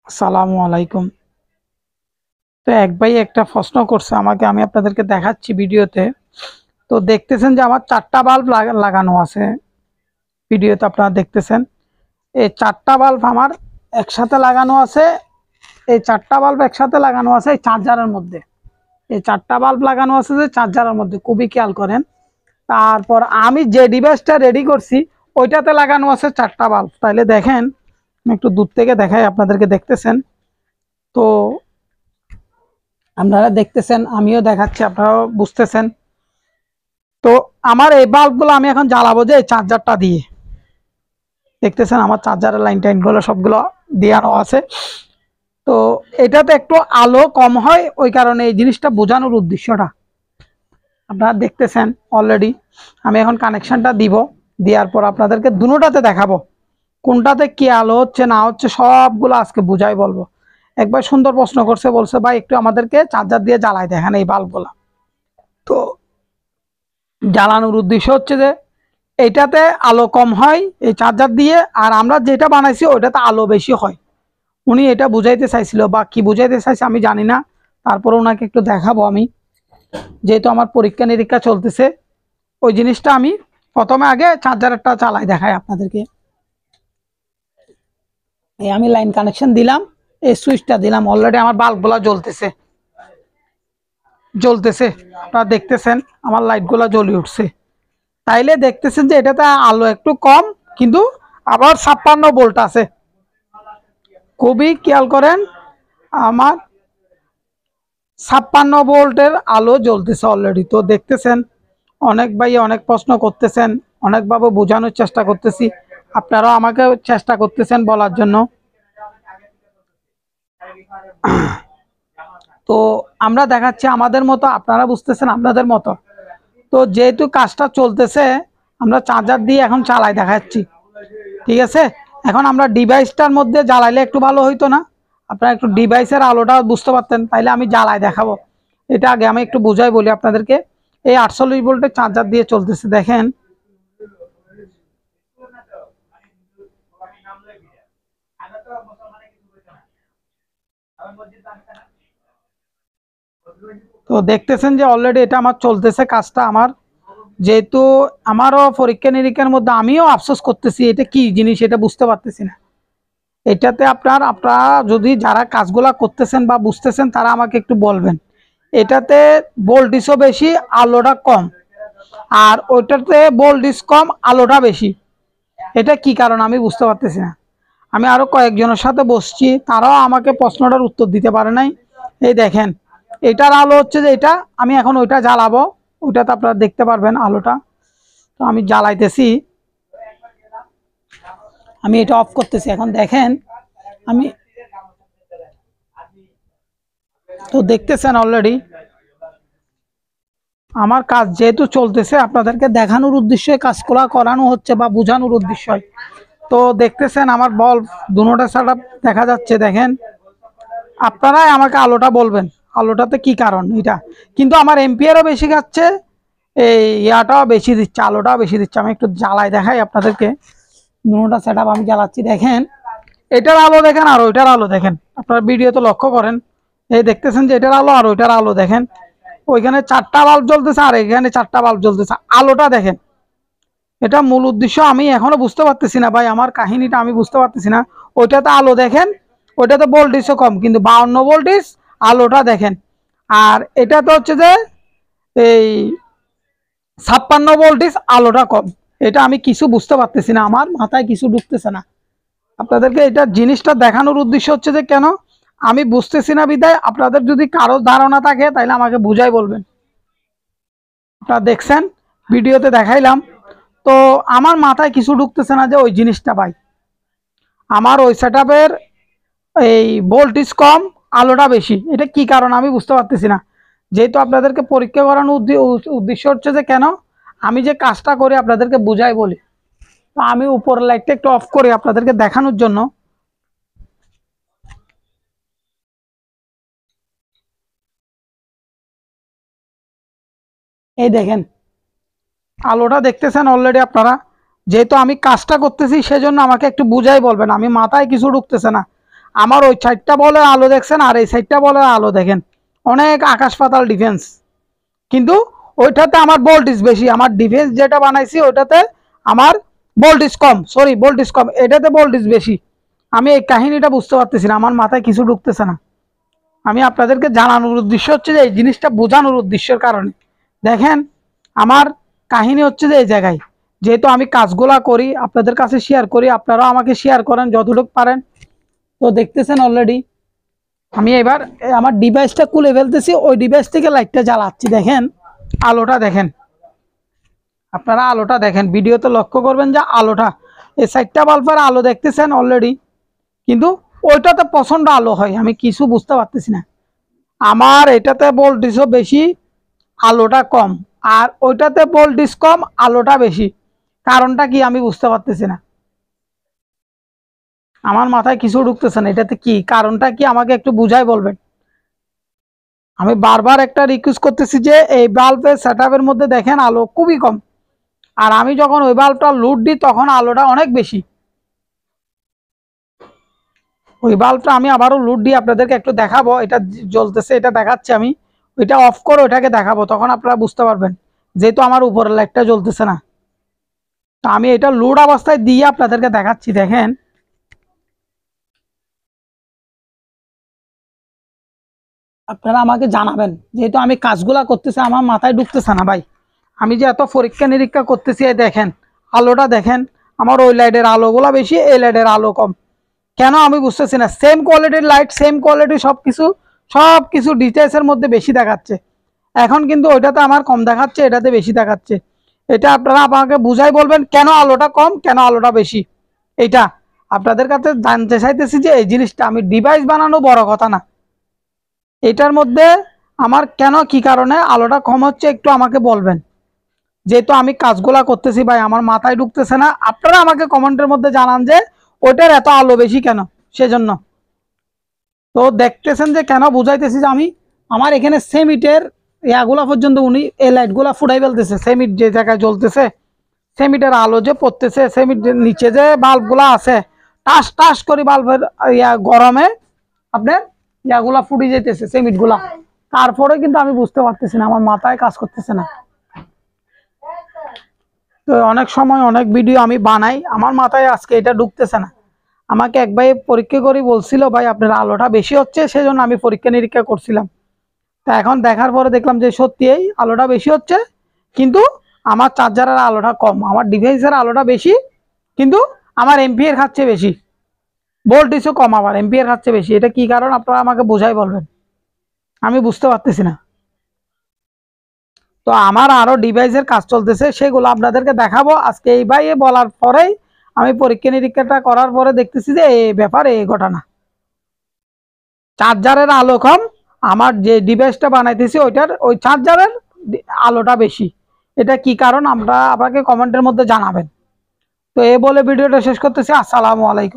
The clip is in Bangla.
আসসালামু আলাইকুম। তো এক ভাই একটা প্রশ্ন করছে আমাকে, আমি আপনাদেরকে দেখাচ্ছি ভিডিওতে। তো দেখতেছেন যে আমার 4টা বাল্ব লাগানো আছে। ভিডিওতে আপনারা দেখতেছেন এই 4টা বাল্ব আমার একসাথে লাগানো আছে। এই 4টা বাল্ব একসাথে লাগানো আছে এই চার্জারের মধ্যে। এই 4টা বাল্ব লাগানো আছে যে চার্জারের মধ্যে, খুবই খেয়াল করেন। তারপর আমি যে ডিভাইসটা রেডি করছি ওইটাতে লাগানো আছে 4টা বাল্ব। তাইলে দেখেন, আমি একটু দূর থেকে দেখাই, আপনাদেরকে দেখতেছেন তো, আপনারা দেখতেছেন, আমিও দেখাচ্ছি, আপনারাও বুঝতেছেন। তো আমার এই বাল্বগুলো আমি এখন জ্বালাবো যে এই চার্জারটা দিয়ে। দেখতেছেন আমার চার্জারের লাইন টাইনগুলো সবগুলো দেওয়ানো আছে। তো এটাতে একটু আলো কম হয়, ওই কারণে এই জিনিসটা বোঝানোর উদ্দেশ্যটা আপনারা দেখতেছেন। অলরেডি আমি এখন কানেকশনটা দিব, দেওয়ার পর আপনাদেরকে দুটোটাতে দেখাবো কোনটাতে কি আলো হচ্ছে না হচ্ছে, সবগুলো আজকে বুঝাই বলবো। একবার সুন্দর প্রশ্ন করছে, বলছে ভাই একটু আমাদেরকে চার্জার দিয়ে জ্বালাই দেখেন এই বাল্বগুলা। তো জ্বালানোর উদ্দেশ্য হচ্ছে যে এইটাতে আলো কম হয় এই চার্জার দিয়ে, আর আমরা যেটা বানাইছি ওইটাতে আলো বেশি হয়। উনি এটা বুঝাইতে চাইছিল, বা কি বুঝাইতে চাইছে আমি জানি না। তারপরে ওনাকে একটু দেখাবো আমি, যেহেতু আমার পরীক্ষা নিরীক্ষা চলতেছে। ওই জিনিসটা আমি প্রথমে আগে চার্জারটা চালাই দেখাই আপনাদেরকে। এই আমি লাইন কানেকশন দিলাম, এই সুইচটা দিলাম, অলরেডি আমার বাল্বগুলা জ্বলতেছে জ্বলতেছে আপনারা দেখতেছেন আমার লাইটগুলা জ্বলে উঠছে। তাইলে দেখতেছেন যে এটাতে আলো একটু কম, কিন্তু আবার 56 ভোল্ট আছে। খুবই খেয়াল করেন, আমার 56 ভোল্টের আলো জ্বলতেছে অলরেডি। তো দেখতেছেন অনেক ভাই অনেক প্রশ্ন করতেছেন, অনেকভাবে বোঝানোর চেষ্টা করতেছি, আপনারাও আমাকে চেষ্টা করতেছেন বলার জন্য। তো আমরা দেখাচ্ছি আমাদের মতো, আপনারা বুঝতেছেন আপনাদের মতো। তো যেহেতু কাজটা চলতেছে, আমরা চার্জার দিয়ে এখন চালাই দেখাচ্ছি, ঠিক আছে। এখন আমরা ডিভাইসটার মধ্যে জ্বালাইলে একটু ভালো হইতো না? আপনারা একটু ডিভাইসের আলোটা বুঝতে পারতেন, তাইলে আমি জ্বালাই দেখাবো। এটা আগে আমি একটু বুঝাই বলি আপনাদেরকে। এই 48 ভোল্টের চার্জার দিয়ে চলতেছে দেখেন। তো দেখতেছেন যে অলরেডি এটা আমার চলতেছে কাজটা আমার। যেহেতু আমারও পরীক্ষা নিরীক্ষার মধ্যে আমিও আফসোস করতেছি, এটা কি জিনিস এটা বুঝতে পারতেছি না। এটাতে আপনারা যদি যারা কাজগুলা করতেছেন বা বুঝতেছেন তারা আমাকে একটু বলবেন। এটাতে ভোল্টেজও বেশি, আলোটা কম, আর ওইটাতে ভোল্টেজ কম, আলোটা বেশি। এটা কি কারণ আমি বুঝতে পারতেছি না। আমি আরো কয়েকজনের সাথে বসছি, তারাও আমাকে প্রশ্নটার উত্তর দিতে পারে নাই। এই দেখেন, এটার আলো হচ্ছে যে এটা, আমি এখন ওইটা জ্বালাবো, ওইটাতে আপনারা দেখতে পারবেন আলোটা। তো আমি জ্বালাইতেছি, আমি এটা অফ করতেছি এখন দেখেন। আমি তো দেখতেছেন অলরেডি আমার কাজ যেহেতু চলতেছে, আপনাদেরকে দেখানোর উদ্দেশ্যে কাজগুলা করানো হচ্ছে বা বোঝানোর উদ্দেশ্য। তো দেখতেছেন আমার বল্ব দুটোটা সেটআপ দেখা যাচ্ছে দেখেন। আপনারাই আমাকে আলোটা বলবেন, আলোটাতে কি কারণ এটা। কিন্তু আমার এম্পিয়ারও বেশি খাচ্ছে, এই ইয়াটাও বেশি দিচ্ছে, আলোটাও বেশি দিচ্ছে। আমি একটু জ্বালাই দেখাই আপনাদেরকে। দুটোটা সেটআপ আমি জ্বালাচ্ছি দেখেন। এটার আলো দেখেন আর ওইটার আলো দেখেন, আপনার ভিডিও তো লক্ষ্য করেন। এই দেখতেছেন যে এটার আলো আর ওইটার আলো দেখেন। ওইখানে 4টা বাল্ব জ্বলতেছে আর এখানে 4টা বাল্ব জ্বলতেছে, আলোটা দেখেন। এটা মূল উদ্দেশ্য আমি এখনো বুঝতে পারতেছি না ভাই, আমার কাহিনীটা আমি বুঝতে পারতেছি না। ওইটাতে আলো দেখেন, ওইটাতে ভোল্টেজও কম, কিন্তু 52 ভোল্টেজ, আলোটা দেখেন। আর এটাতে হচ্ছে যে এই 56 ভোল্টেজ, আলোটা কম। এটা আমি কিছু বুঝতে পারতেছি না, আমার মাথায় কিছু ঢুকতেছে না। আপনাদেরকে এটা জিনিসটা দেখানোর উদ্দেশ্য হচ্ছে যে কেন আমি বুঝতেছি না বিদায়, আপনাদের যদি কারো ধারণা থাকে তাহলে আমাকে বুঝাই বলবেন। আপনারা দেখছেন ভিডিওতে দেখাইলাম, তো আমার মাথায় কিছু ঢুকতেছে না যে ওই জিনিসটা ভাই, আমার ওই সেটআপের এই ভোল্টেজ কম, আলোটা বেশি, এটা কি কারণ আমি বুঝতে পারতেছি না। যেহেতু আপনাদেরকে পরীক্ষা করানোর উদ্দেশ্য হচ্ছে যে কেন আমি যে কাজটা করি আপনাদেরকে বুঝাই বলি। তো আমি উপরের লাইটটা একটু অফ করি আপনাদেরকে দেখানোর জন্য। এই দেখেন আলোটা দেখতেছেন অলরেডি আপনারা। যেহেতু আমি কাজটা করতেছি সেজন্য আমাকে একটু বুঝাই বলবেন, আমি মাথায় কিছু ঢুকতেছে না। আমার ওই সাইডটা বলের আলো দেখছেন আর এই সাইডটা বলের আলো দেখেন, অনেক আকাশ পাতাল ডিফেন্স। কিন্তু ওইটাতে আমার ভোল্টেজ বেশি, আমার ডিফেন্স যেটা বানাইছি ওইটাতে আমার ভোল্টেজ কম, সরি ভোল্টেজ কম, এটাতে ভোল্টেজ বেশি। আমি এই কাহিনীটা বুঝতে পারতেছি না, আমার মাথায় কিছু ঢুকতেছে না। আমি আপনাদেরকে জানানোর উদ্দেশ্য হচ্ছে যে এই জিনিসটা বোঝানোর উদ্দেশ্যের কারণে দেখেন আমার কাহিনী হচ্ছে যে এই জায়গায়, যেহেতু আমি কাজগুলা করি আপনাদের কাছে শেয়ার করি, আপনারাও আমাকে শেয়ার করেন যতটুকু পারেন। তো দেখতেছেন অলরেডি আমি এবার আমার ডিভাইসটা খুলে ফেলতেছি, ওই ডিভাইস থেকে লাইটটা জ্বালাচ্ছি। দেখেন আলোটা দেখেন, আপনারা আলোটা দেখেন, ভিডিওতে লক্ষ্য করবেন যে আলোটা এই সাইডটা বাল্বের আলো দেখতেছেন অলরেডি, কিন্তু ওইটাতে প্রচন্ড আলো হয়, আমি কিছু বুঝতে পারতেছি না। আমার এটাতে ভোল্টেজও বেশি, আলোটা কম, আর ওইটাতে ভোল্টেজ কম, আলোটা বেশি। কারণটা কি আমি বুঝতে পারতেছি না, আমার মাথায় কিছু ঢুকতেছে না, এটাতে কি কারণটা কি আমাকে একটু বুঝাই বলবেন। আমি বারবার একটা রিকোয়েস্ট করতেছি যে এই বাল্বের সেটআপের মধ্যে দেখেন আলো খুবই কম, আর আমি যখন ওই বাল্বটা লোড দিই তখন আলোটা অনেক বেশি। ওই বাল্বটা আমি আবারও লোড দিয়ে আপনাদেরকে একটু দেখাবো, এটা জ্বলতেছে এটা দেখাচ্ছি আমি, ওইটা অফ করে ওইটাকে দেখাবো, তখন আপনারা বুঝতে পারবেন, যেহেতু আমার উপরের লাইটটা জ্বলতেছে না। তো আমি এটা লোড অবস্থায় দিয়ে আপনাদেরকে দেখাচ্ছি। দেখেন আপনারা আমাকে জানাবেন, যেহেতু আমি কাজগুলা করতেছি আমার মাথায় ঢুকতেছে না ভাই। আমি যে এত পরীক্ষা নিরীক্ষা করতেছি, এই দেখেন আলোটা দেখেন, আমার ওই লাইটের আলোগুলা বেশি, এই লাইটের আলো কম, কেন আমি বুঝতেছি না। সেম কোয়ালিটির লাইট, সেম কোয়ালিটি সব কিছু ডিটেলসের মধ্যে বেশি দেখাচ্ছে, এখন কিন্তু ওইটাতে আমার কম দেখাচ্ছে, এটাতে বেশি দেখাচ্ছে। এটা আপনারা আমাকে বুঝাই বলবেন কেন আলোটা কম কেন আলোটা বেশি। এটা আপনাদের কাছে জানতে চাইতেছি যে এই জিনিসটা, আমি ডিভাইস বানানো বড় কথা না, এটার মধ্যে আমার কেন কি কারণে আলোটা কম হচ্ছে একটু আমাকে বলবেন, যেহেতু আমি কাজগুলা করতেছি ভাই আমার মাথায় ঢুকতেছে না। আপনারা আমাকে কমেন্টের মধ্যে জানান যে ওইটার এত আলো বেশি কেন, সেজন্য। তো দেখতেছেন যে কেন বুঝাইতেছি যে আমি আমার এখানে সেমিটের ইয়াগুলা পর্যন্ত উনি এই লাইটগুলা ফুটাই ফেলতেছে, সেমিট যে জায়গায় জ্বলতেছে, সেমিটের আলো যে পড়তেছে, সেমিট নিচে যে বাল্বগুলা আছে টাস টাস করে বাল্বের ইয়া গরমে আপনার ইয়াগুলা ফুটে যেতেছে সেমিটগুলা, তারপরে কিন্তু আমি বুঝতে পারতেছি না, আমার মাথায় কাজ করতেছে না। তো অনেক সময় অনেক ভিডিও আমি বানাই, আমার মাথায় আজকে এটা ঢুকতেছে না। আমাকে এক ভাই পরীক্ষা করে বলছিল ভাই আপনার আলোটা বেশি হচ্ছে, সেজন্য আমি পরীক্ষা নিরীক্ষা করছিলাম। তা এখন দেখার পরে দেখলাম যে সত্যিই আলোটা বেশি হচ্ছে, কিন্তু আমার চার্জারের আলোটা কম, আমার ডিভাইসের আলোটা বেশি, কিন্তু আমার এম্পিয়ার খাচ্ছে বেশি, ভোল্টেজও কম, আবার এম্পিয়ার খাচ্ছে বেশি। এটা কি কারণ আপনারা আমাকে বোঝাই বলবেন, আমি বুঝতে পারতেছি না। তো আমার আরো ডিভাইসের কাজ চলতেছে, সেগুলো আপনাদেরকে দেখাবো আজকে। এই ভাই বলার পরেই আমি পরীক্ষা নিরীক্ষাটা করার পরে দেখতেছি যে এই ব্যাপার, এই ঘটনা, চার্জারের আলো কম, আমার যে ডিভাইসটা বানাইতেছি ওইটার ওই চার্জারের আলোটা বেশি। এটা কি কারণ আমরা আপনাকে কমেন্টের মধ্যে জানাবেন। তো এই বলে ভিডিওটা শেষ করতেছি। আসসালামু আলাইকুম।